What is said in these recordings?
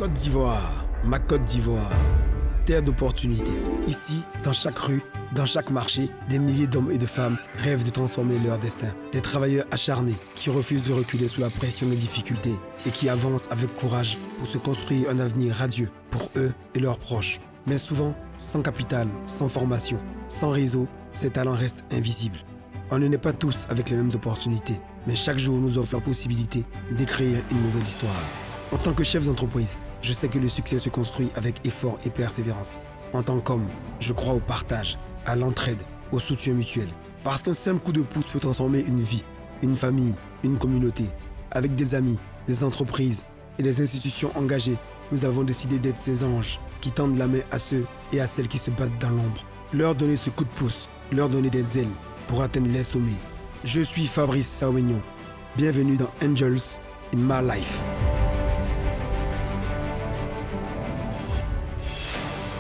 Côte d'Ivoire, ma Côte d'Ivoire, terre d'opportunités. Ici, dans chaque rue, dans chaque marché, des milliers d'hommes et de femmes rêvent de transformer leur destin. Des travailleurs acharnés qui refusent de reculer sous la pression des difficultés et qui avancent avec courage pour se construire un avenir radieux pour eux et leurs proches. Mais souvent, sans capital, sans formation, sans réseau, ces talents restent invisibles. On ne naît pas tous avec les mêmes opportunités, mais chaque jour nous offre la possibilité d'écrire une nouvelle histoire. En tant que chef d'entreprise, je sais que le succès se construit avec effort et persévérance. En tant qu'homme, je crois au partage, à l'entraide, au soutien mutuel. Parce qu'un simple coup de pouce peut transformer une vie, une famille, une communauté. Avec des amis, des entreprises et des institutions engagées, nous avons décidé d'être ces anges qui tendent la main à ceux et à celles qui se battent dans l'ombre. Leur donner ce coup de pouce, leur donner des ailes pour atteindre les sommets. Je suis Fabrice Saoignon. Bienvenue dans Angels in My Life.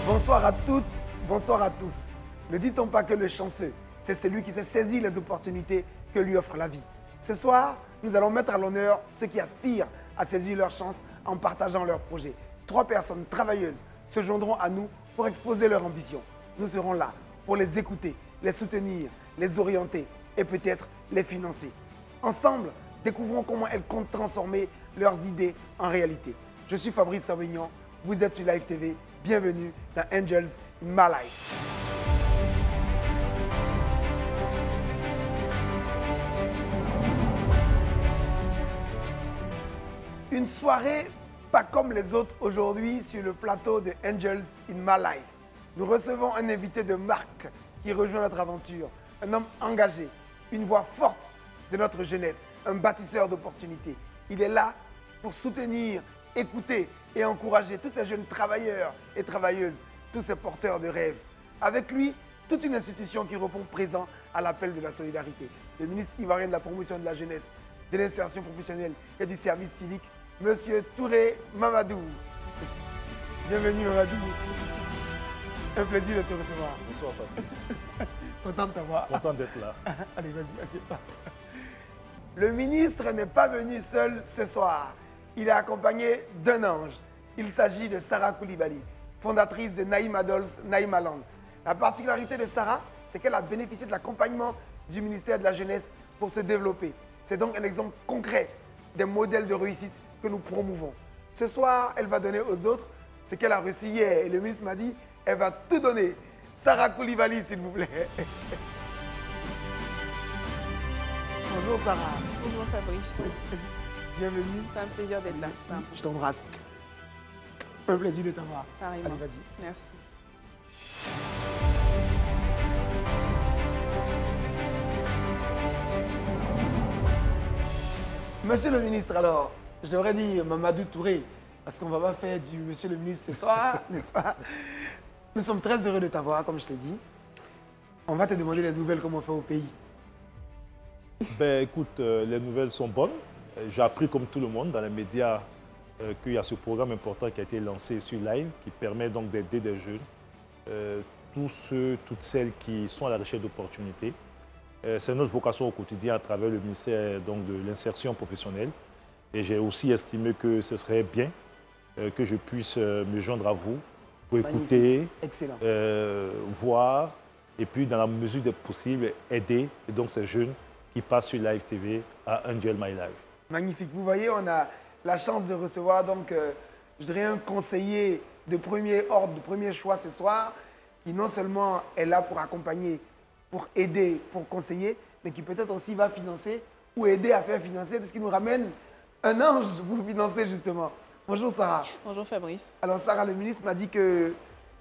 Bonsoir à toutes, bonsoir à tous. Ne dit-on pas que le chanceux, c'est celui qui sait saisir les opportunités que lui offre la vie. Ce soir, nous allons mettre à l'honneur ceux qui aspirent à saisir leur chance en partageant leurs projets. 3 personnes travailleuses se joindront à nous pour exposer leur ambition. Nous serons là pour les écouter, les soutenir, les orienter et peut-être les financer. Ensemble, découvrons comment elles comptent transformer leurs idées en réalité. Je suis Fabrice Saoignon, vous êtes sur Live TV. Bienvenue dans Angels in My Life. Une soirée pas comme les autres aujourd'hui sur le plateau de Angels in My Life. Nous recevons un invité de marque qui rejoint notre aventure. Un homme engagé, une voix forte de notre jeunesse, un bâtisseur d'opportunités. Il est là pour soutenir, écouter et encourager tous ces jeunes travailleurs et travailleuses, tous ces porteurs de rêves. Avec lui, toute une institution qui répond présent à l'appel de la solidarité. Le ministre ivoirien de la promotion de la jeunesse, de l'insertion professionnelle et du service civique, Monsieur Touré Mamadou. Bienvenue Mamadou. Un plaisir de te recevoir. Bonsoir Fabrice. Content de t'avoir. Content d'être là. Allez, vas-y, assieds-toi. Le ministre n'est pas venu seul ce soir. Il est accompagné d'un ange. Il s'agit de Sarah Koulibaly, fondatrice de Naïma Dolls, Naïma Land. La particularité de Sarah, c'est qu'elle a bénéficié de l'accompagnement du ministère de la Jeunesse pour se développer. C'est donc un exemple concret des modèles de réussite que nous promouvons. Ce soir, elle va donner aux autres ce qu'elle a reçu hier. Et le ministre m'a dit, elle va tout donner. Sarah Koulibaly, s'il vous plaît. Bonjour Sarah. Bonjour Fabrice. Bienvenue. C'est un plaisir d'être là. Je t'embrasse. Un plaisir de t'avoir. Pareillement. Allez, vas-y. Merci. Monsieur le ministre, alors, je devrais dire Mamadou Touré, parce qu'on ne va pas faire du monsieur le ministre ce soir, n'est-ce pas? Nous sommes très heureux de t'avoir, comme je t'ai dit. On va te demander les nouvelles, comment on fait au pays. Ben écoute, les nouvelles sont bonnes. J'ai appris comme tout le monde dans les médias qu'il y a ce programme important qui a été lancé sur Live, qui permet donc d'aider des jeunes, tous ceux, toutes celles qui sont à la recherche d'opportunités. C'est notre vocation au quotidien à travers le ministère donc, de l'insertion professionnelle. Et j'ai aussi estimé que ce serait bien que je puisse me joindre à vous pour écouter, voir et puis dans la mesure des possibles aider et donc ces jeunes qui passent sur Live TV à Angel My Life. Magnifique. Vous voyez, on a la chance de recevoir donc, je dirais un conseiller de premier ordre, de premier choix ce soir, qui non seulement est là pour accompagner, pour aider, pour conseiller, mais qui peut-être aussi va financer ou aider à faire financer, parce qu'il nous ramène un ange pour financer justement. Bonjour Sarah. Bonjour Fabrice. Alors Sarah, le ministre m'a dit que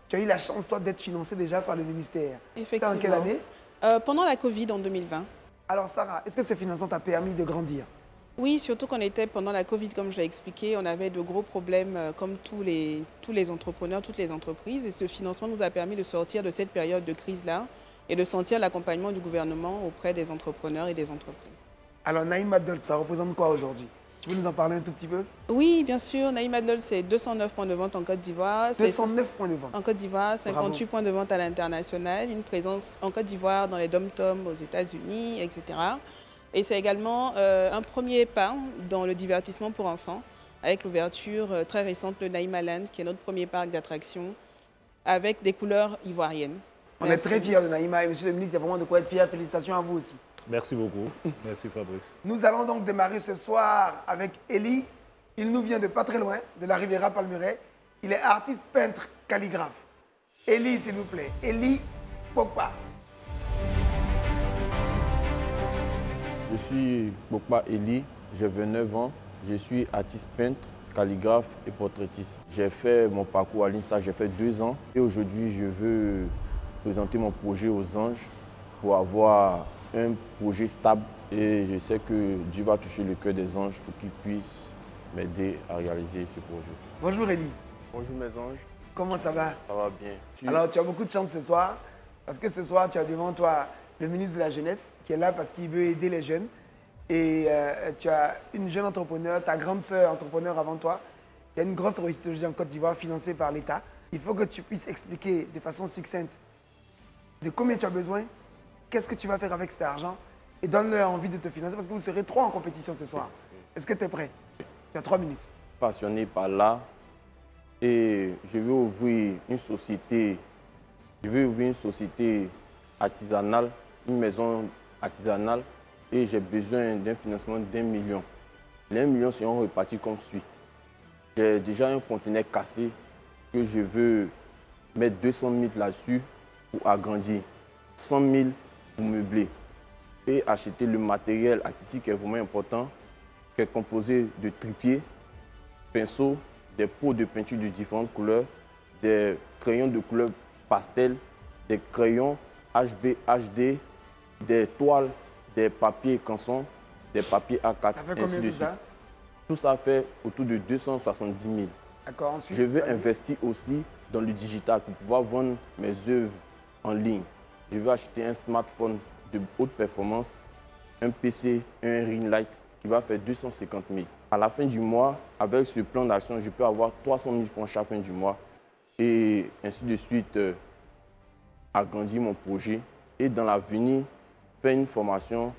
tu as eu la chance toi d'être financée déjà par le ministère. Effectivement. C'était en quelle année? Pendant la Covid en 2020. Alors Sarah, est-ce que ce financement t'a permis de grandir? Oui, surtout qu'on était pendant la Covid, comme je l'ai expliqué, on avait de gros problèmes comme tous les entrepreneurs, toutes les entreprises. Et ce financement nous a permis de sortir de cette période de crise-là et de sentir l'accompagnement du gouvernement auprès des entrepreneurs et des entreprises. Alors Naïma Dolls, ça représente quoi aujourd'hui? Tu peux nous en parler un tout petit peu? Oui, bien sûr. Naïma Dolls, c'est 209 points de vente en Côte d'Ivoire. 209 points de vente. En Côte d'Ivoire, 58 points de vente à l'international, une présence en Côte d'Ivoire, dans les dom-toms, aux États-Unis, etc. Et c'est également un premier pas dans le divertissement pour enfants, avec l'ouverture très récente de Naïma Land, qui est notre premier parc d'attractions, avec des couleurs ivoiriennes. On est très fiers de Naïma et monsieur le ministre, il y a vraiment de quoi être fier. Félicitations à vous aussi. Merci beaucoup. Merci Fabrice. Nous allons donc démarrer ce soir avec Eli. Il nous vient de pas très loin, de la Riviera Palmeraie. Il est artiste, peintre, calligraphe. Eli, s'il vous plaît. Eli Pogba. Je suis Pogba Eli, j'ai 29 ans. Je suis artiste peintre, calligraphe et portraitiste. J'ai fait mon parcours à l'INSA, j'ai fait 2 ans. Et aujourd'hui, je veux présenter mon projet aux anges pour avoir un projet stable. Et je sais que Dieu va toucher le cœur des anges pour qu'ils puissent m'aider à réaliser ce projet. Bonjour Eli. Bonjour mes anges. Comment ça va? Ça va bien. Alors, tu as beaucoup de chance ce soir, parce que ce soir, tu as devant toi le ministre de la Jeunesse, qui est là parce qu'il veut aider les jeunes. Et tu as une jeune entrepreneur, ta grande sœur entrepreneur avant toi. Il y a une grosse réussite aujourd'hui en Côte d'Ivoire financée par l'État. Il faut que tu puisses expliquer de façon succincte de combien tu as besoin, qu'est-ce que tu vas faire avec cet argent, et donne-leur envie de te financer, parce que vous serez 3 en compétition ce soir. Est-ce que tu es prêt? Tu as 3 minutes. Passionné par l'art et je veux ouvrir une société. Je veux ouvrir une société artisanale, une maison artisanale et j'ai besoin d'un financement d'1 million. Les 1 million seront repartis comme suit. J'ai déjà un conteneur cassé que je veux mettre 200 000 là-dessus pour agrandir, 100 000 pour meubler et acheter le matériel artistique qui est vraiment important, qui est composé de trépieds, pinceaux, des pots de peinture de différentes couleurs, des crayons de couleur pastel, des crayons HB, HD, des toiles, des papiers canson, des papiers A4. Ça fait combien tout ça? Tout ça fait autour de 270 000. D'accord, ensuite. Je veux investir aussi dans le digital pour pouvoir vendre mes œuvres en ligne. Je veux acheter un smartphone de haute performance, un PC, un ring light qui va faire 250 000. À la fin du mois, avec ce plan d'action, je peux avoir 300 000 francs chaque fin du mois et ainsi de suite agrandir mon projet et dans l'avenir faire une formation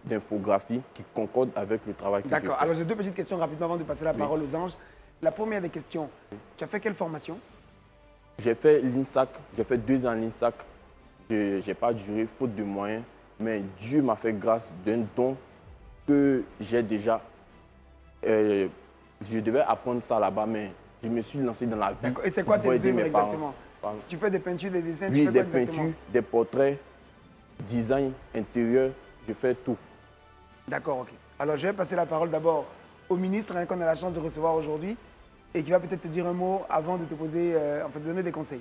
d'infographie qui concorde avec le travail que je fais. D'accord. Alors j'ai 2 petites questions rapidement avant de passer la parole aux anges. La première des questions, tu as fait quelle formation? J'ai fait l'INSAC, j'ai fait 2 ans à l'INSAC. Je n'ai pas duré faute de moyens, mais Dieu m'a fait grâce d'un don que j'ai déjà. Je devais apprendre ça là-bas, mais je me suis lancé dans la vie. D'accord. Et c'est quoi tes œuvres exactement? Si tu fais des peintures, des dessins, tu fais quoi exactement? Des peintures, des portraits, design intérieur, je fais tout. D'accord, ok. Alors je vais passer la parole d'abord au ministre qu'on a la chance de recevoir aujourd'hui et qui va peut-être te dire un mot avant de te poser, de donner des conseils.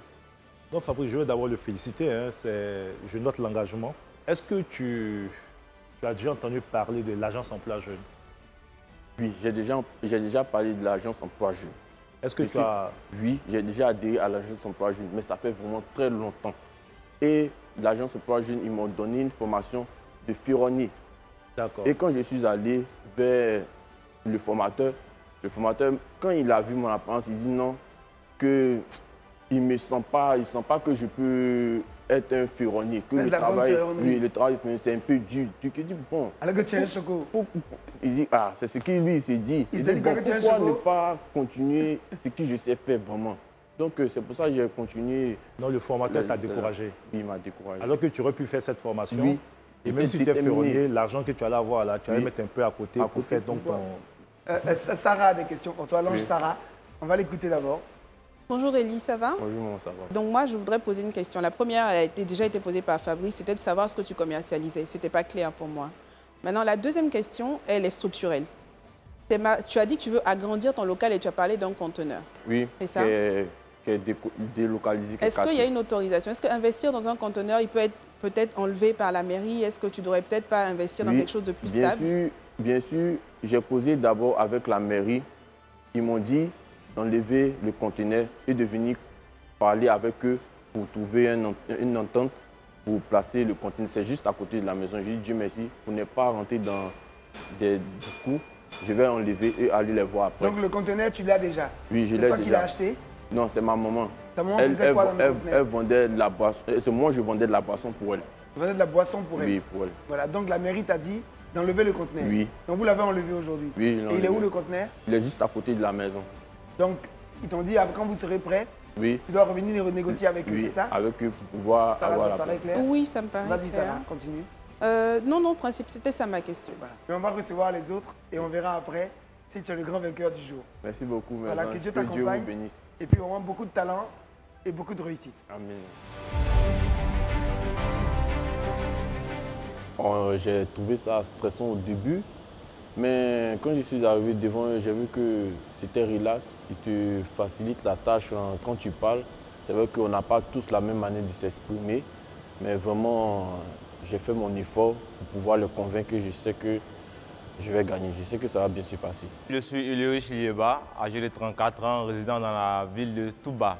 Donc Fabrice, je veux d'abord le féliciter. Hein. Je note l'engagement. Est-ce que tu as déjà entendu parler de l'agence emploi jeune? Oui, j'ai déjà parlé de l'agence emploi jeune. Est-ce que tu as... Oui, j'ai déjà adhéré à l'agence emploi jeune, mais ça fait vraiment très longtemps. Et l'agence emploi jeune, ils m'ont donné une formation de ferronnier. D'accord. Et quand je suis allé vers le formateur, quand il a vu mon apparence, il dit non, qu'il ne sent pas que je peux être un ferronnier, que le travail, c'est un peu dur. Tu dis, bon. Alors que tu es un choco. Il dit, ah, c'est ce qu'il lui s'est dit. Il s'est dit, bon, pourquoi ne pas continuer ce que je sais faire vraiment? Donc c'est pour ça que j'ai continué. Non, le formateur t'a découragé. Oui, il m'a découragé. Alors que tu aurais pu faire cette formation. Oui. Et même si tu es ferronnier, l'argent que tu allais avoir là, tu allais mettre un peu à côté pour faire donc ton... Sarah a des questions pour toi. L'ange Sarah, on va l'écouter d'abord. Bonjour Elie, ça va? Bonjour, maman, ça va. Donc moi, je voudrais poser une question. La première a déjà été posée par Fabrice, c'était de savoir ce que tu commercialisais. Ce n'était pas clair pour moi. Maintenant, la deuxième question, elle est structurelle. Tu as dit que tu veux agrandir ton local et tu as parlé d'un conteneur. Oui, c'est ça? Qui est délocalisé. Est-ce qu'il y a une autorisation? Est-ce qu'investir dans un conteneur, il peut être peut-être enlevé par la mairie? Est-ce que tu ne devrais peut-être pas investir dans quelque chose de plus stable? Bien sûr, j'ai causé d'abord avec la mairie. Ils m'ont dit d'enlever le conteneur et de venir parler avec eux pour trouver une entente pour placer le conteneur. C'est juste à côté de la maison. J'ai dit Dieu merci pour ne pas rentrer dans des discours. Je vais enlever et aller les voir après. Donc le conteneur, tu l'as déjà? Oui, je l'ai déjà. C'est toi qui l'as acheté? Non, c'est ma maman. Ta maman faisait quoi dans le conteneur? Elle vendait de la boisson. C'est moi, je vendais de la boisson pour elle. Tu vendais de la boisson pour elle? Oui, pour elle. Voilà, donc la mairie t'a dit, d'enlever le conteneur. Oui. Donc vous l'avez enlevé aujourd'hui. Oui, je l'ai Et il est où enlevé. le conteneur? Il est juste à côté de la maison. Donc ils t'ont dit quand vous serez prêt, Oui. tu dois revenir et renégocier avec eux, Oui, c'est ça? avec eux pour pouvoir Ça va, avoir ça la te paraît place. clair? Oui, ça me paraît Vas-y clair. Sarah, continue. Non, non, principe, c'était ça ma question. Voilà. Et on va recevoir les autres et on verra après si tu es le grand vainqueur du jour. Merci beaucoup, mes Voilà, anges. que Dieu Dieu t'accompagne. vous bénisse. Et puis on a beaucoup de talent et beaucoup de réussite. Amen. J'ai trouvé ça stressant au début, mais quand je suis arrivé devant eux, j'ai vu que c'était relax, ils te facilitent la tâche quand tu parles. C'est vrai qu'on n'a pas tous la même manière de s'exprimer, mais vraiment, j'ai fait mon effort pour pouvoir les convaincre que je sais que je vais gagner. Je sais que ça va bien se passer. Je suis Ulrich Lieba, âgé de 34 ans, résident dans la ville de Touba.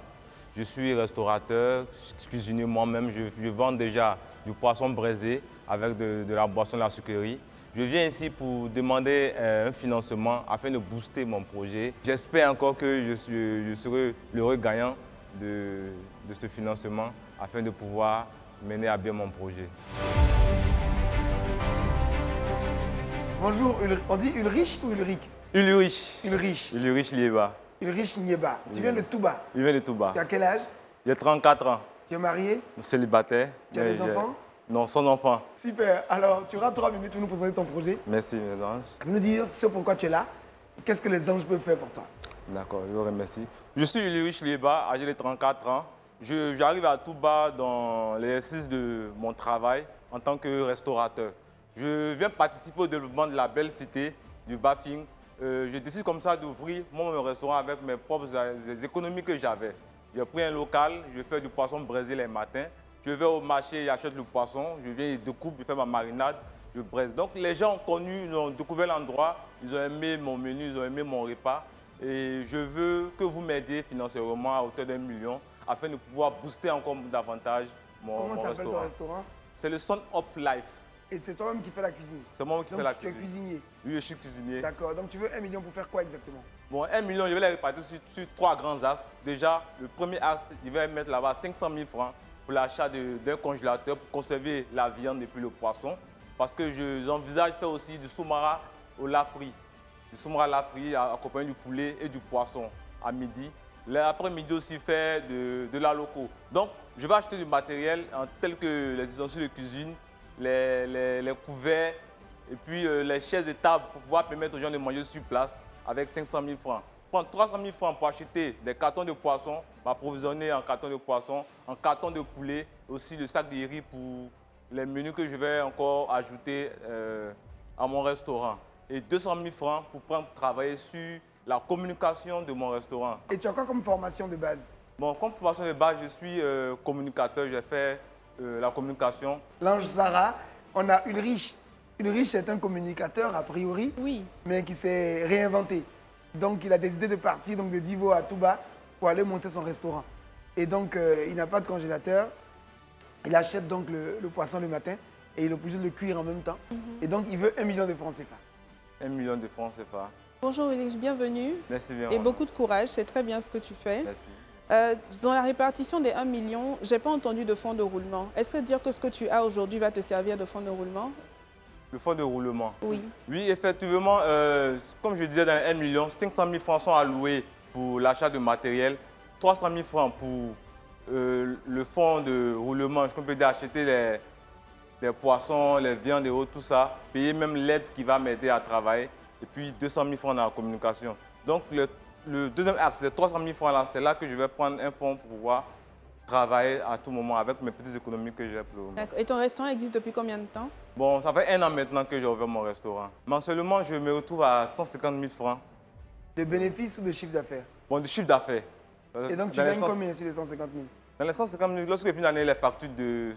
Je suis restaurateur, cuisinier moi-même. Je vends déjà du poisson braisé avec de la boisson de la sucrerie. Je viens ici pour demander un financement afin de booster mon projet. J'espère encore que je serai l'heureux gagnant de ce financement afin de pouvoir mener à bien mon projet. Bonjour, on dit Ulrich ou Ulrich? Ulrich. Ulrich. Ulrich Lieba. Ulrich Nieba. Tu viens de Touba. Je viens de Touba. Tu as quel âge? J'ai 34 ans. Tu es marié? Célibataire. Tu as des enfants? Non, sans enfant. Super. Alors, tu auras 3 minutes pour nous présenter ton projet. Merci, mes anges. Nous dire ce pourquoi tu es là. Qu'est-ce que les anges peuvent faire pour toi? D'accord, je vous remercie. Je suis Ulrich Lieba, âgé de 34 ans. J'arrive à Touba dans l'exercice de mon travail en tant que restaurateur. Je viens participer au développement de la belle cité, du Bafing. Je décide comme ça d'ouvrir mon restaurant avec mes propres économies que j'avais. J'ai pris un local, je fais du poisson braisé les matins. Je vais au marché, j'achète le poisson, je viens, je découpe, je fais ma marinade, je braise. Donc les gens ont connu, ils ont découvert l'endroit, ils ont aimé mon menu, ils ont aimé mon repas. Et je veux que vous m'aidiez financièrement à hauteur d'1 million afin de pouvoir booster encore davantage mon Comment s'appelle ton restaurant? C'est le Son of Life. Et c'est toi-même qui fais la cuisine? C'est moi qui fais la cuisine. Donc tu es cuisinier? Oui, je suis cuisinier. D'accord. Donc tu veux 1 million pour faire quoi exactement? Bon, 1 million, je vais les répartir sur 3 grands axes. Déjà, le premier axe, je vais mettre là-bas 500 000 francs pour l'achat d'un congélateur pour conserver la viande et puis le poisson. Parce que j'envisage faire aussi du soumara au lafri. Du soumara lafri accompagné du poulet et du poisson à midi. L'après-midi aussi faire de la loco. Donc, je vais acheter du matériel tel que les ustensiles de cuisine, les couverts et puis les chaises de table pour pouvoir permettre aux gens de manger sur place avec 500 000 francs. Prendre 300 000 francs pour acheter des cartons de poisson, m'approvisionner en carton de poisson, en carton de poulet, aussi le sac de riz pour les menus que je vais encore ajouter à mon restaurant. Et 200 000 francs pour travailler sur la communication de mon restaurant. Et tu as quoi comme formation de base? Bon, comme formation de base, je suis communicateur, j'ai fait la communication. L'ange Sarah, on a Ulrich. Ulrich est un communicateur a priori, Oui. mais qui s'est réinventé. Donc il a décidé de partir donc, de Divo à Touba pour aller monter son restaurant. Et donc il n'a pas de congélateur. Il achète donc le poisson le matin et il est obligé de le cuire en même temps. Et donc il veut 1 million de francs CFA. 1 million de francs CFA. Bonjour Ulrich, bienvenue. Merci bien. Et beaucoup de courage, c'est très bien ce que tu fais. Merci. Dans la répartition des 1 million, je n'ai pas entendu de fonds de roulement. Est-ce que dire que ce que tu as aujourd'hui va te servir de fonds de roulement? Le fonds de roulement. Oui. Oui, effectivement, comme je disais, dans les 1 million, 500 000 francs sont alloués pour l'achat de matériel, 300 000 francs pour le fonds de roulement, je peux dire acheter les poissons, les viandes et autres, tout ça, payer même l'aide qui va m'aider à travailler, et puis 200 000 francs dans la communication. Donc le deuxième axe, les 300 000 francs là, c'est là que je vais prendre un fonds pour pouvoir travailler à tout moment avec mes petites économies que j'ai pour le moment. D'accord. Et ton restaurant existe depuis combien de temps? Bon, ça fait 1 an maintenant que j'ai ouvert mon restaurant. Mensuellement, je me retrouve à 150 000 francs. De bénéfices ou de chiffre d'affaires? Bon, de chiffre d'affaires. Et donc tu gagnes combien sur les 150 000? Dans les 150 000, lorsque je finis l'année, les factures de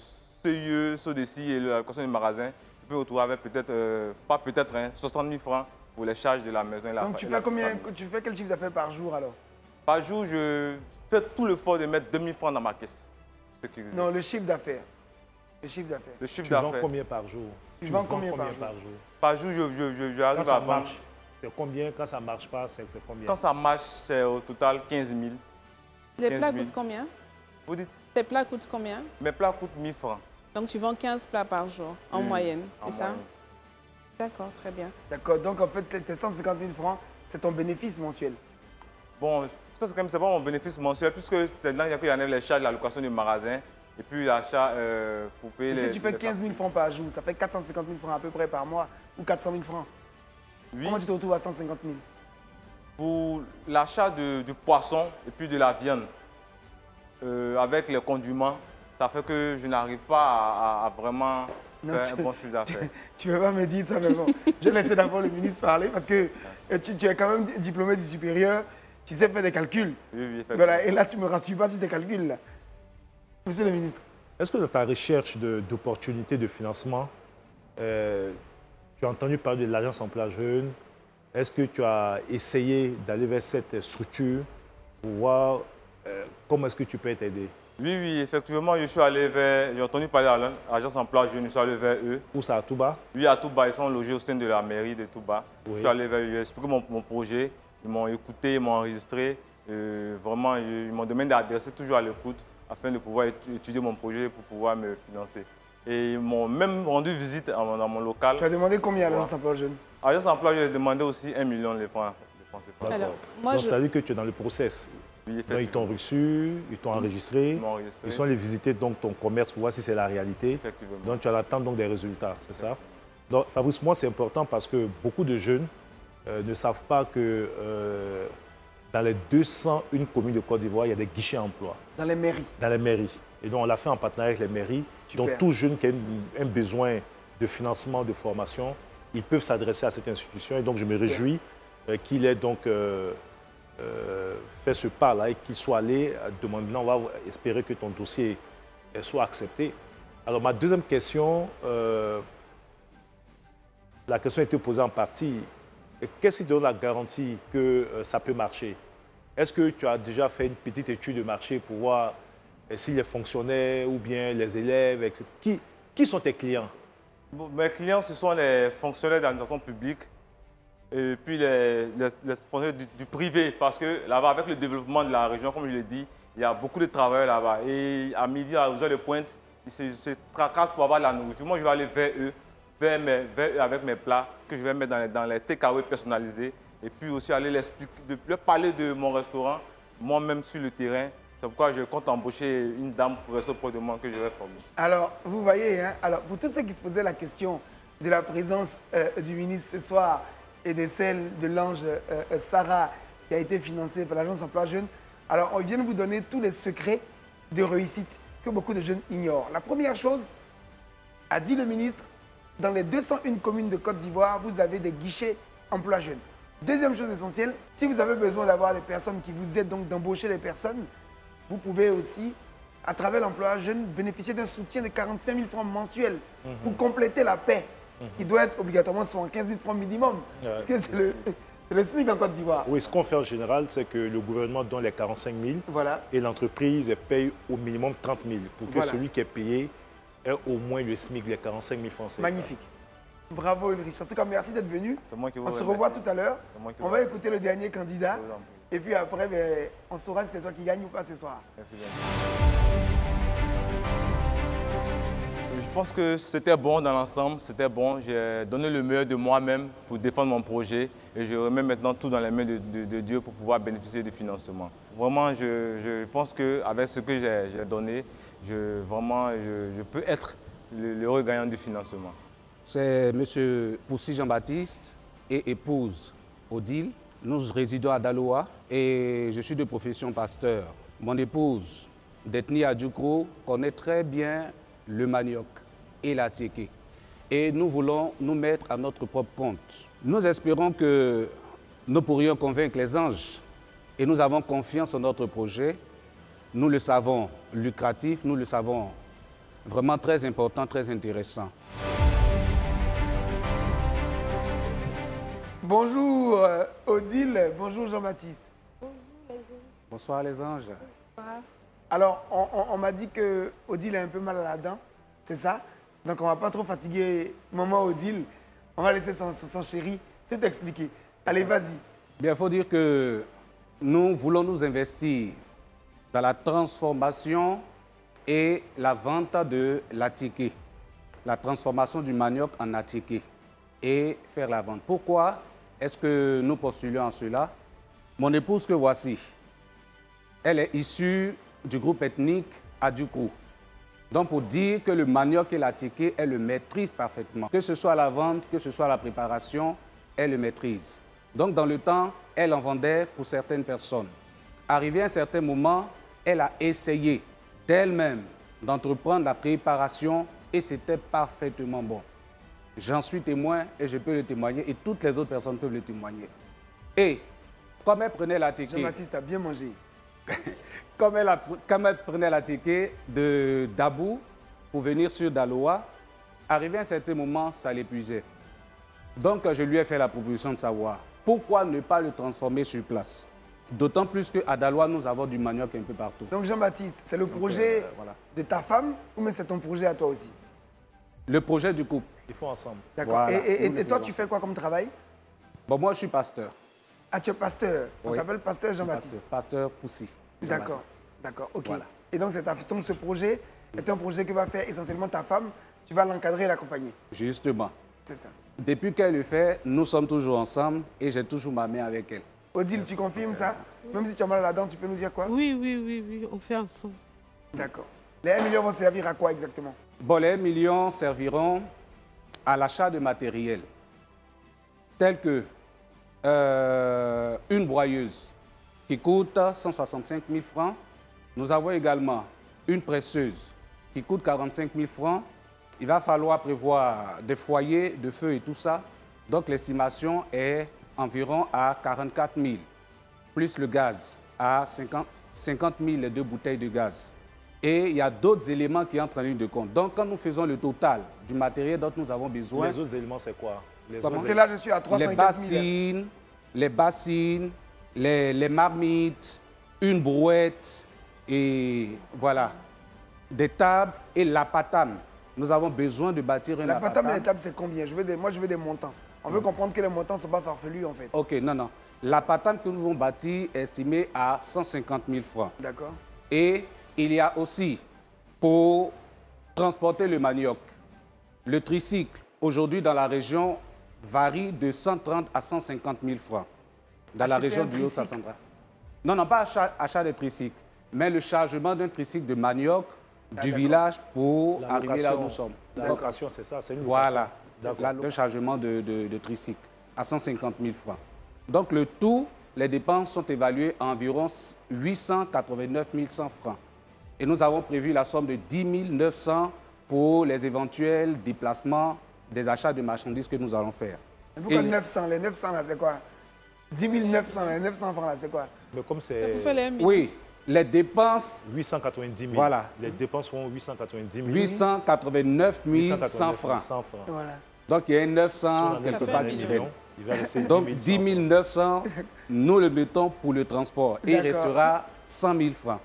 CIE, SODECI et la location du magasin, je peux retrouver avec peut-être, pas peut-être, 60 000 francs pour les charges de la maison et la Donc tu fais combien? Tu fais quel chiffre d'affaires par jour alors? Par jour, je fais tout l'effort de mettre 2 000 francs dans ma caisse. Non, le chiffre d'affaires. Le chiffre d'affaires. Le chiffre Tu vends d'affaires. combien par jour? Tu vends combien par jour? Par jour, j'arrive Quand ça à vendre. marche, c'est combien? Quand ça ne marche pas, c'est combien? Quand ça marche, c'est au total 15 000. Les 15 plats 000. coûtent combien? Vous dites? Tes plats coûtent combien? Mes plats coûtent 1 000 francs. Donc tu vends 15 plats par jour, en moyenne, en c'est ça? moyenne. D'accord, très bien. D'accord, donc en fait, tes 150 000 francs, c'est ton bénéfice mensuel. Bon, ça c'est quand même c'est pas mon bénéfice mensuel, puisque c'est là qu'il y enlève les charges de la location du magasin et puis l'achat pour payer Et si les... tu fais 15 000 francs par jour, ça fait 450 000 francs à peu près par mois ou 400 000 francs. Oui, Comment tu te retrouves à 150 000? pour l'achat du poisson et puis de la viande, avec les condiments, ça fait que je n'arrive pas à vraiment faire un bon chiffre d'affaires. Tu ne peux pas me dire ça, mais bon. Je vais laisser d'abord le ministre parler parce que tu es quand même diplômé du supérieur, tu sais faire des calculs. Oui, oui, effectivement. Voilà, et là, tu ne me rassures pas sur tes calculs. Là. Monsieur le ministre. Est-ce que dans ta recherche d'opportunités de financement, tu as entendu parler de l'agence emploi jeune? Est-ce que tu as essayé d'aller vers cette structure pour voir comment est-ce que tu peux t'aider? Oui, oui, effectivement, je suis allé vers... J'ai entendu parler de l'agence emploi jeune, je suis allé vers eux. Où ça, à Touba? Oui, à Touba, ils sont logés au sein de la mairie de Touba. Oui. Je suis allé vers eux, j'ai expliqué mon projet, ils m'ont écouté, ils m'ont enregistré. Vraiment, ils m'ont demandé d'adresser toujours à l'écoute afin de pouvoir étudier mon projet pour pouvoir me financer. Et ils m'ont même rendu visite dans mon local. Tu as demandé combien à l'agence emploi jeune? À l'agence emploi, j'ai demandé aussi 1 million de francs CFA. D'accord. Alors, moi, Donc, ça veut dire que tu es dans le process. Oui, Donc, ils t'ont reçu, ils t'ont enregistré, Ils m'ont enregistré. ils sont allés visiter donc, ton commerce pour voir si c'est la réalité. Effectivement. Donc, tu attends donc des résultats, c'est ça? Donc, Fabrice, moi, c'est important parce que beaucoup de jeunes ne savent pas que dans les 201 communes de Côte d'Ivoire, il y a des guichets emploi. Dans les mairies. Dans les mairies. Et donc, on l'a fait en partenariat avec les mairies. Super. Donc, tout jeune qui a un besoin de financement, de formation, ils peuvent s'adresser à cette institution. Et donc, je me réjouis qu'il ait donc fait ce pas-là et qu'il soit allé demander. On va espérer que ton dossier soit accepté. Alors, ma deuxième question, la question a été posée en partie. Qu'est-ce qui donne la garantie que ça peut marcher? Est-ce que tu as déjà fait une petite étude de marché pour voir si les fonctionnaires ou bien les élèves, etc. Qui sont tes clients? Bon, mes clients, ce sont les fonctionnaires d'administration publique et puis les fonctionnaires du privé, parce que là-bas, avec le développement de la région, comme je l'ai dit, il y a beaucoup de travailleurs là-bas. Et à midi, à 12 heures de pointe, ils se tracassent pour avoir de la nourriture. Moi, je vais aller vers eux, avec mes plats que je vais mettre dans les takeaways personnalisés. Et puis aussi aller leur parler de mon restaurant, moi-même sur le terrain. C'est pourquoi je compte embaucher une dame pour rester auprès de moi que je vais former. Alors, vous voyez, hein, alors, pour tous ceux qui se posaient la question de la présence du ministre ce soir et de celle de l'ange Sarah qui a été financée par l'agence emploi jeune, alors on vient de vous donner tous les secrets de réussite que beaucoup de jeunes ignorent. La première chose, a dit le ministre, dans les 201 communes de Côte d'Ivoire, vous avez des guichets emploi jeune. Deuxième chose essentielle, si vous avez besoin d'avoir des personnes qui vous aident, donc d'embaucher les personnes, vous pouvez aussi, à travers l'emploi jeune, bénéficier d'un soutien de 45 000 francs mensuels pour compléter la paie, qui doit être obligatoirement de 75 000 francs minimum. Parce que c'est le SMIC en Côte d'Ivoire. Oui, ce qu'on fait en général, c'est que le gouvernement donne les 45 000 Voilà. et l'entreprise paye au minimum 30 000 pour que Voilà. celui qui est payé ait au moins le SMIC, les 45 000 francs. Magnifique. Bravo Ulrich. En tout cas, merci d'être venu. C'est moi qui vous On se remercie. revoit tout à l'heure. C'est moi qui On vous va remercie. écouter le dernier candidat. Je vous en prie. Et puis après, ben, on saura si c'est toi qui gagne ou pas ce soir. Merci bien. Je pense que c'était bon dans l'ensemble, c'était bon. J'ai donné le meilleur de moi-même pour défendre mon projet et je remets maintenant tout dans les mains de Dieu pour pouvoir bénéficier du financement. Vraiment, je pense qu'avec ce que j'ai donné, je peux être l'heureux gagnant du financement. C'est M. Poussy Jean-Baptiste et épouse Odile. Nous résidons à Daloa et je suis de profession pasteur. Mon épouse, d'ethnie Adjoukro, connaît très bien le manioc et la tiéké. Et nous voulons nous mettre à notre propre compte. Nous espérons que nous pourrions convaincre les anges et nous avons confiance en notre projet. Nous le savons lucratif, nous le savons vraiment très important, très intéressant. Bonjour Odile, bonjour Jean-Baptiste. Bonsoir les anges. Alors, on m'a dit que Odile a un peu mal à la dent, c'est ça? Donc on ne va pas trop fatiguer maman Odile. On va laisser son chéri tout expliquer. Allez, vas-y. Bien, il faut dire que nous voulons nous investir dans la transformation et la vente de l'atiké, la transformation du manioc en atiké. et faire la vente. Pourquoi est-ce que nous postulons à cela? Mon épouse que voici, elle est issue du groupe ethnique Adjoukrou. Donc, pour dire que le manioc et la tiquée, elle le maîtrise parfaitement. Que ce soit la vente, que ce soit la préparation, elle le maîtrise. Donc, dans le temps, elle en vendait pour certaines personnes. Arrivé à un certain moment, elle a essayé d'elle-même d'entreprendre la préparation et c'était parfaitement bon. J'en suis témoin et je peux le témoigner et toutes les autres personnes peuvent le témoigner. Et comme elle prenait la tiquée... Jean-Baptiste a bien mangé. Comme elle prenait la ticket de Dabou pour venir sur Daloa, arrivé à un certain moment, ça l'épuisait. Donc, je lui ai fait la proposition de savoir pourquoi ne pas le transformer sur place. D'autant plus qu'à Daloa, nous avons du manioc un peu partout. Donc, Jean-Baptiste, c'est le projet voilà. de ta femme ou mais c'est ton projet à toi aussi? Le projet du couple. Il faut ensemble. D'accord. Voilà. Et toi, tu fais quoi comme travail? Bon, moi, je suis pasteur. Ah, tu es pasteur. On Oui. t'appelle pasteur Jean-Baptiste. Pasteur Poussi. D'accord. D'accord, ok. Voilà. Et donc, ce projet est un projet que va faire essentiellement ta femme. Tu vas l'encadrer et l'accompagner. Justement. C'est ça. Depuis qu'elle le fait, nous sommes toujours ensemble et j'ai toujours ma main avec elle. Odile, tu confirmes ça? Même si tu as mal à la dent, tu peux nous dire quoi? Oui, on fait ensemble. D'accord. Les 1 million vont servir à quoi exactement? Bon, les 1 million serviront à l'achat de matériel, tel que une broyeuse qui coûte 165 000 francs. Nous avons également une presseuse qui coûte 45 000 francs. Il va falloir prévoir des foyers de feu et tout ça. Donc l'estimation est environ à 44 000, plus le gaz à 50 000 les 2 bouteilles de gaz. Et il y a d'autres éléments qui entrent en ligne de compte. Donc quand nous faisons le total du matériel dont nous avons besoin... Les autres éléments, c'est quoi? Parce que là, je suis à 350 000. Les bassines, les marmites, une brouette et voilà, des tables et l'apatam. Nous avons besoin de bâtir un apatam. L'apatam et les tables, c'est combien? Moi, je veux des montants. On veut comprendre que les montants ne sont pas farfelus, en fait. Ok, non. L'apatam que nous avons bâti est estimé à 150 000 francs. D'accord. Et il y a aussi, pour transporter le manioc, le tricycle, aujourd'hui dans la région, varie de 130 à 150 000 francs. Dans la région du Haut-Sassandra. Non, pas achat de tricycle, mais le chargement d'un tricycle de manioc du village pour arriver là où nous sommes. La location, c'est ça, c'est une location. Voilà, le chargement de tricycle à 150 000 francs. Donc le tout, les dépenses sont évaluées à environ 889 100 francs. Et nous avons prévu la somme de 10 900 pour les éventuels déplacements des achats de marchandises que nous allons faire. Et pourquoi 900? Les 900 là, c'est quoi? 10 900, les 900 francs là, c'est quoi? Mais comme c'est... Oui, les dépenses... 890 000. Voilà. Les dépenses font 890 000. 889 100 francs. Voilà. Donc il y a 900 quelque part qui traîne. Donc 10 900, nous le mettons pour le transport. Et il restera 100 000 francs.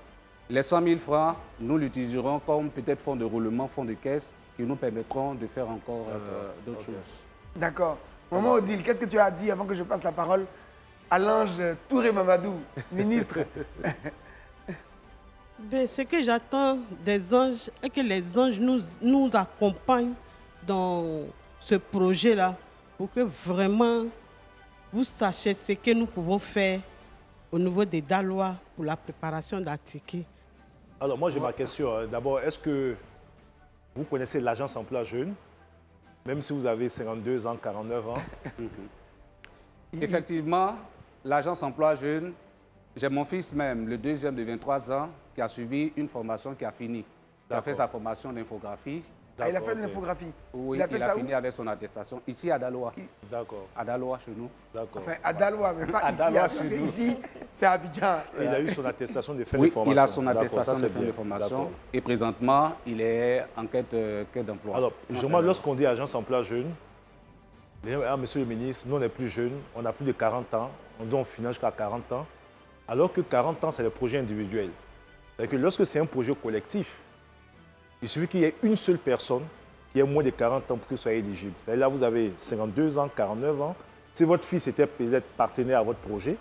Les 100 000 francs, nous l'utiliserons comme peut-être fonds de roulement, fonds de caisse, qui nous permettront de faire encore d'autres choses. D'accord. Maman Odile, qu'est-ce que tu as dit avant que je passe la parole à l'ange Touré Mamadou, ministre? Ce que j'attends des anges est que les anges nous accompagnent dans ce projet-là pour que vraiment vous sachiez ce que nous pouvons faire au niveau des Dalois pour la préparation de la ticket. Alors moi j'ai ma question. D'abord, est-ce que vous connaissez l'agence emploi jeune, même si vous avez 52 ans, 49 ans? Effectivement, l'agence emploi jeune, j'ai mon fils même, le deuxième de 23 ans, qui a suivi une formation qui a fini. Il a fait sa formation d'infographie. Ah, il a fait de l'infographie? Oui, il a fini avec son attestation ici à Daloa. D'accord. À Daloa, chez nous. D'accord. Enfin, à Daloa, mais pas ici. Parce que ici, c'est à Abidjan. Et il a eu son attestation de fin de Oui, formation. il a son attestation de fin de formation. Et présentement, il est en quête d'emploi. Alors, justement, lorsqu'on dit agence emploi jeune, monsieur le ministre, nous on est plus jeunes, on a plus de 40 ans, on doit finir jusqu'à 40 ans, alors que 40 ans, c'est le projet individuel. C'est-à-dire que lorsque c'est un projet collectif, il suffit qu'il y ait une seule personne qui ait moins de 40 ans pour que soit éligible. C'est-à-dire là, vous avez 52 ans, 49 ans. Si votre fils était peut-être partenaire à votre projet,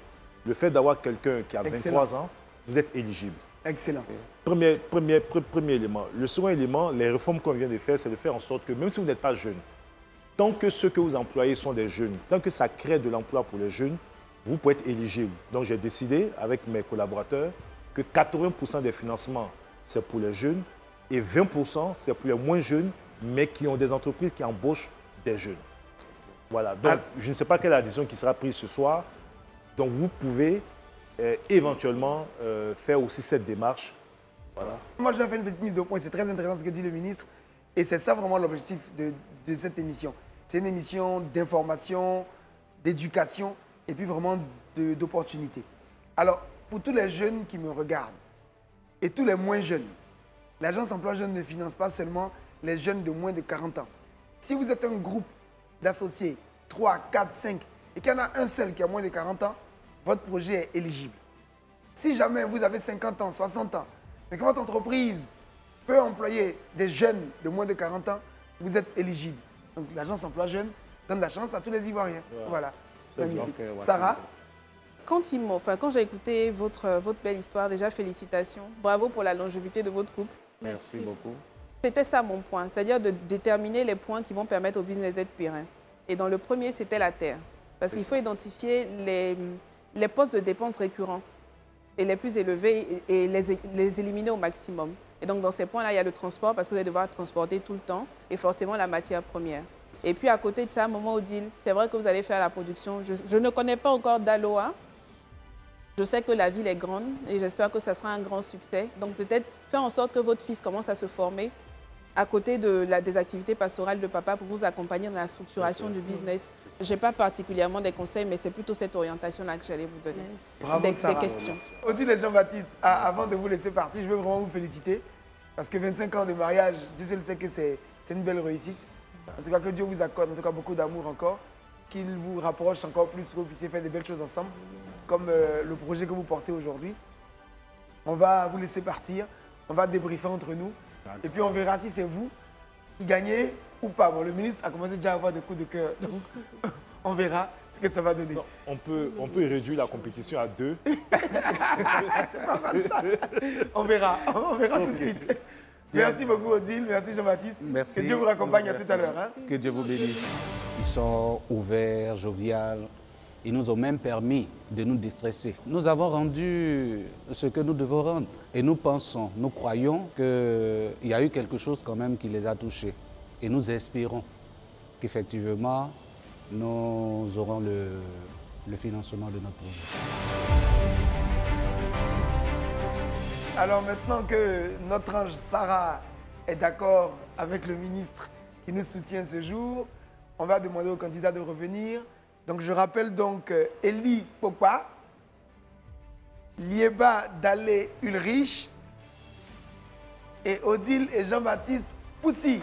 le fait d'avoir quelqu'un qui a 23 ans, vous êtes éligible. Excellent. Premier élément. Le second élément, les réformes qu'on vient de faire, c'est de faire en sorte que même si vous n'êtes pas jeune, tant que ceux que vous employez sont des jeunes, tant que ça crée de l'emploi pour les jeunes, vous pouvez être éligible. Donc j'ai décidé avec mes collaborateurs que 80% des financements, c'est pour les jeunes et 20%, c'est pour les moins jeunes, mais qui ont des entreprises qui embauchent des jeunes. Voilà, donc je ne sais pas quelle est la décision qui sera prise ce soir. Donc vous pouvez éventuellement faire aussi cette démarche. Voilà. Moi, je vais faire une petite mise au point. C'est très intéressant ce que dit le ministre. Et c'est ça vraiment l'objectif de cette émission. C'est une émission d'information, d'éducation et puis vraiment d'opportunité. Alors, pour tous les jeunes qui me regardent et tous les moins jeunes, l'Agence Emploi Jeunes ne finance pas seulement les jeunes de moins de 40 ans. Si vous êtes un groupe d'associés, 3, 4, 5, et qu'il y en a un seul qui a moins de 40 ans, votre projet est éligible. Si jamais vous avez 50 ans, 60 ans, mais que votre entreprise peut employer des jeunes de moins de 40 ans, vous êtes éligible. Donc l'Agence Emploi Jeunes donne la chance à tous les Ivoiriens. Voilà. Magnifique. Sarah? Quand j'ai écouté votre belle histoire, déjà félicitations. Bravo pour la longévité de votre couple. Merci beaucoup. C'était ça mon point, c'est-à-dire de déterminer les points qui vont permettre au business d'être périn. Et dans le premier, c'était la terre. Parce qu'il faut identifier les postes de dépenses récurrents et les plus élevés et les éliminer au maximum. Et donc, dans ces points-là, il y a le transport parce que vous allez devoir transporter tout le temps et forcément la matière première. Et puis, à côté de ça, Momo Odile, c'est vrai que vous allez faire la production. Je ne connais pas encore d'Aloha. Je sais que la ville est grande et j'espère que ça sera un grand succès. Donc, peut-être faire en sorte que votre fils commence à se former à côté des activités pastorales de papa pour vous accompagner dans la structuration du business. Je n'ai pas particulièrement des conseils, mais c'est plutôt cette orientation-là que j'allais vous donner. Bravo, des questions. Odile et Jean-Baptiste, avant de vous laisser partir, je veux vraiment vous féliciter. Parce que 25 ans de mariage, Dieu seul sait que c'est une belle réussite. En tout cas, que Dieu vous accorde en tout cas beaucoup d'amour encore. Qu'il vous rapproche encore plus, que vous puissiez faire de belles choses ensemble, comme le projet que vous portez aujourd'hui. On va vous laisser partir, on va débriefer entre nous. Et puis on verra si c'est vous qui gagnez ou pas. Bon, le ministre a commencé déjà à avoir des coups de cœur, donc on verra ce que ça va donner. Non, on peut réduire la compétition à 2. C'est pas mal ça. On verra tout de suite. Merci beaucoup Odile, merci Jean-Baptiste. Merci. Que Dieu vous raccompagne à tout à l'heure. Hein. Que Dieu vous bénisse. Ils sont ouverts, joviales. Ils nous ont même permis de nous déstresser. Nous avons rendu ce que nous devons rendre. Et nous pensons, nous croyons qu'il y a eu quelque chose quand même qui les a touchés. Et nous espérons qu'effectivement, nous aurons le financement de notre projet. Alors maintenant que notre ange Sarah est d'accord avec le ministre qui nous soutient ce jour, on va demander au candidat de revenir. Donc je rappelle donc Eli Popa, Lieba Dale Ulrich et Odile et Jean-Baptiste Poussi.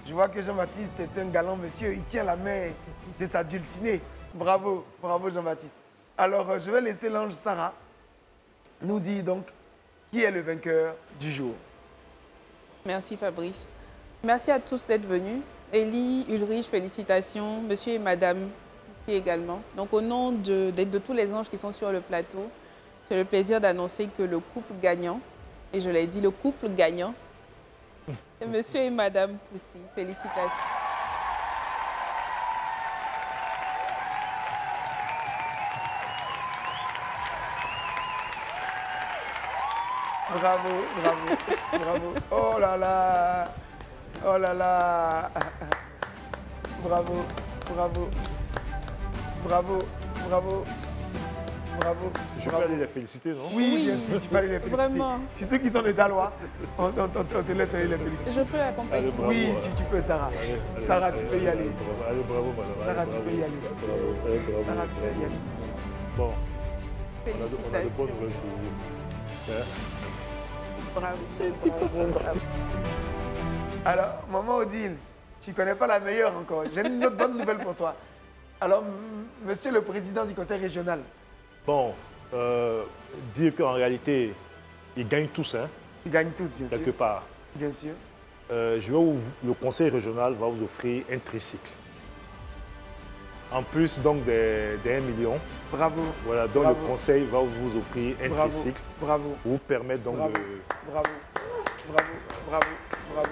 Je vois que Jean-Baptiste est un galant monsieur, il tient la main de sa dulcinée. Bravo, bravo Jean-Baptiste. Alors je vais laisser l'ange Sarah nous dire donc qui est le vainqueur du jour. Merci Fabrice. Merci à tous d'être venus. Elie, Ulrich, félicitations. Monsieur et Madame Poussi également. Donc au nom de tous les anges qui sont sur le plateau, j'ai le plaisir d'annoncer que le couple gagnant, et je l'ai dit, le couple gagnant, c'est Monsieur et Madame Poussi. Félicitations. Bravo, bravo, bravo. Oh là là, oh là là. Bravo, bravo, bravo, bravo, bravo. Je peux aller les féliciter, non? Oui, bien sûr, tu peux aller les féliciter. Vraiment. Surtout qu'ils sont des Dalois, on te laisse aller les féliciter. Je peux l'accompagner. Bravo, Oui, voilà. tu peux, Sarah. Allez, Sarah, tu peux y aller. Allez, bravo, madame. Sarah, Allez, tu bravo. peux y aller. Bravo, allez, bravo. Sarah, tu peux y aller. Bon, on a de Félicitations. bonnes nouvelles pour vous. Hein? Bravo, bravo, bravo. Alors, maman Odile, tu ne connais pas la meilleure encore. J'ai une autre bonne nouvelle pour toi. Alors, monsieur le président du conseil régional. Bon, dire qu'en réalité, ils gagnent tous, hein, Ils gagnent tous, bien sûr. quelque part. Bien sûr. Le conseil régional va vous offrir un tricycle. En plus donc des 1 million. Bravo. Voilà, donc Bravo. le conseil va vous offrir un Bravo. tricycle Bravo. pour vous permettre donc Bravo. de... Bravo. Bravo. Bravo. Bravo.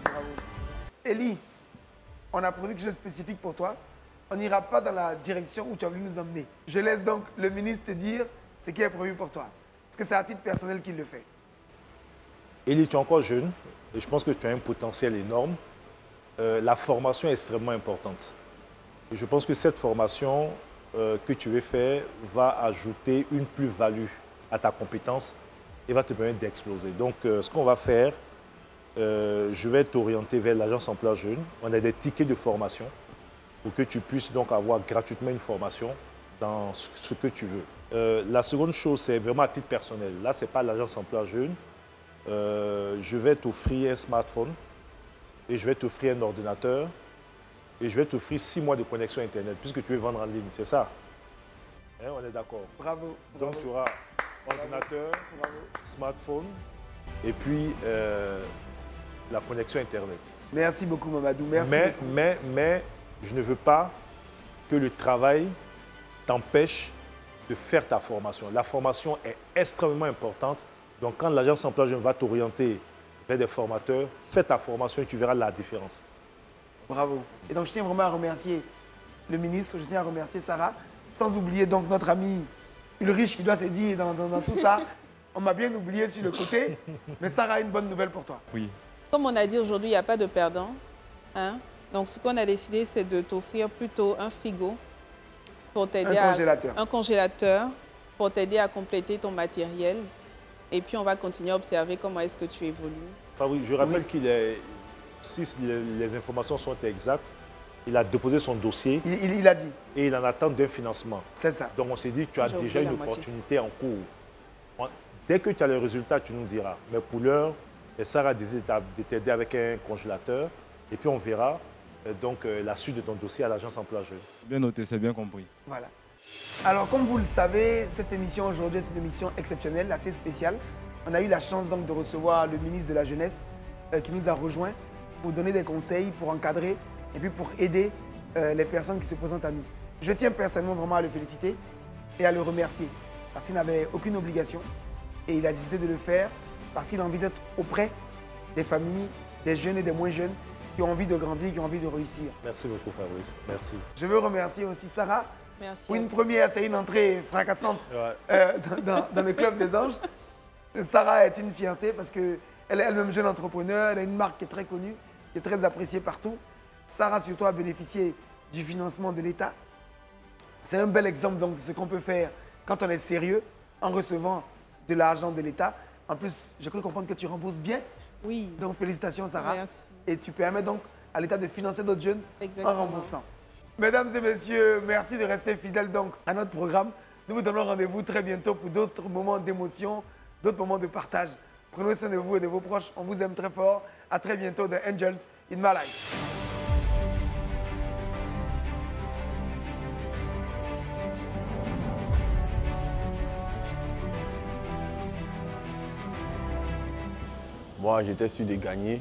Bravo. Eli, on a prévu quelque chose de spécifique pour toi. On n'ira pas dans la direction où tu as voulu nous emmener. Je laisse donc le ministre te dire ce qui est prévu pour toi. Parce que c'est à titre personnel qu'il le fait. Eli, tu es encore jeune et je pense que tu as un potentiel énorme. La formation est extrêmement importante. Et je pense que cette formation que tu veux faire va ajouter une plus-value à ta compétence et va te permettre d'exploser. Donc, ce qu'on va faire, je vais t'orienter vers l'agence emploi jeune. On a des tickets de formation pour que tu puisses donc avoir gratuitement une formation dans ce que tu veux. La seconde chose, c'est vraiment à titre personnel. Là, ce n'est pas l'agence emploi jeune. Je vais t'offrir un smartphone et je vais t'offrir un ordinateur et je vais t'offrir 6 mois de connexion Internet puisque tu veux vendre en ligne, c'est ça? Hein, on est d'accord. Bravo. Donc, tu auras ordinateur, smartphone et puis la connexion Internet. Merci beaucoup, Mamadou. Merci beaucoup. Mais je ne veux pas que le travail t'empêche de faire ta formation. La formation est extrêmement importante. Donc, quand l'agence emploi jeune va t'orienter vers des formateurs, fais ta formation et tu verras la différence. Bravo. Et donc, je tiens vraiment à remercier le ministre, je tiens à remercier Sarah, sans oublier donc notre ami Ulrich qui doit se dire dans tout ça. On m'a bien oublié sur le côté, mais Sarah a une bonne nouvelle pour toi. Oui. Comme on a dit aujourd'hui, il n'y a pas de perdant. Hein? Donc, ce qu'on a décidé, c'est de t'offrir plutôt un frigo pour t'aider un congélateur pour t'aider à compléter ton matériel. Et puis, on va continuer à observer comment est-ce que tu évolues. Enfin, oui, je rappelle qu'il est, si les informations sont exactes, il a déposé son dossier. Il a dit. Et il en attend d'un financement. C'est ça. Donc, on s'est dit, tu as déjà une opportunité en cours. Dès que tu as le résultat, tu nous diras. Mais pour l'heure, Sarah disait de t'aider avec un congélateur. Et puis, on verra donc la suite de ton dossier à l'agence emploi jeune. Bien noté, c'est bien compris. Voilà. Alors, comme vous le savez, cette émission aujourd'hui est une émission exceptionnelle, assez spéciale. On a eu la chance donc de recevoir le ministre de la Jeunesse qui nous a rejoints pour donner des conseils, pour encadrer et puis pour aider les personnes qui se présentent à nous. Je tiens personnellement vraiment à le féliciter et à le remercier parce qu'il n'avait aucune obligation et il a décidé de le faire parce qu'il a envie d'être auprès des familles, des jeunes et des moins jeunes qui ont envie de grandir, qui ont envie de réussir. Merci beaucoup, Fabrice. Merci. Je veux remercier aussi Sarah. Merci. Pour une première, c'est une entrée fracassante dans le Club des Anges. Sarah est une fierté parce qu'elle est elle-même jeune entrepreneur, elle a une marque qui est très connue, qui est très appréciée partout. Sarah, surtout, a bénéficié du financement de l'État. C'est un bel exemple donc, de ce qu'on peut faire quand on est sérieux en recevant de l'argent de l'État. En plus, j'ai cru comprendre que tu rembourses bien. Oui. Donc, félicitations, Sarah. Merci. Et tu permets donc à l'État de financer d'autres jeunes Exactement. en remboursant. Mesdames et messieurs, merci de rester fidèles donc à notre programme. Nous vous donnons rendez-vous très bientôt pour d'autres moments d'émotion, d'autres moments de partage. Prenez soin de vous et de vos proches. On vous aime très fort. À très bientôt dans Angels in My Life. Moi, j'étais sûr de gagner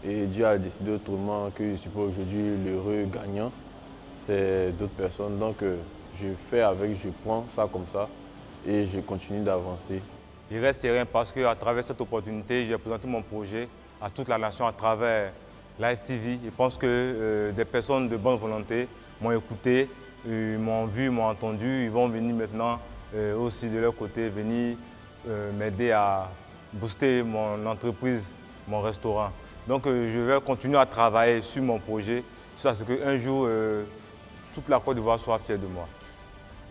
et Dieu a décidé autrement que je ne suis pas aujourd'hui l'heureux gagnant. C'est d'autres personnes. Donc, je fais avec, je prends ça comme ça et je continue d'avancer. Je reste serein parce qu'à travers cette opportunité, j'ai présenté mon projet à toute la nation à travers Live TV. Je pense que des personnes de bonne volonté m'ont écouté, m'ont vu, m'ont entendu. Ils vont venir maintenant aussi de leur côté, venir m'aider à booster mon entreprise, mon restaurant. Donc je vais continuer à travailler sur mon projet, jusqu'à ce qu'un jour, toute la Côte d'Ivoire soit fière de moi.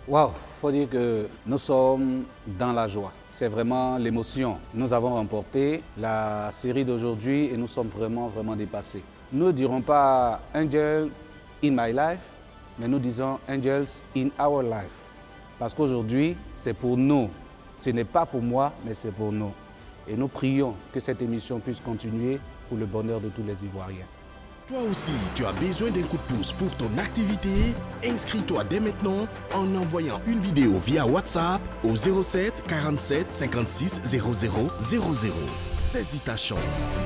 Waouh, il faut dire que nous sommes dans la joie. C'est vraiment l'émotion. Nous avons remporté la série d'aujourd'hui et nous sommes vraiment dépassés. Nous ne dirons pas Angels in my life, mais nous disons Angels in our life. Parce qu'aujourd'hui, c'est pour nous. Ce n'est pas pour moi, mais c'est pour nous. Et nous prions que cette émission puisse continuer pour le bonheur de tous les Ivoiriens. Toi aussi, tu as besoin d'un coup de pouce pour ton activité? Inscris-toi dès maintenant en envoyant une vidéo via WhatsApp au 07 47 56 00 00. Saisis ta chance.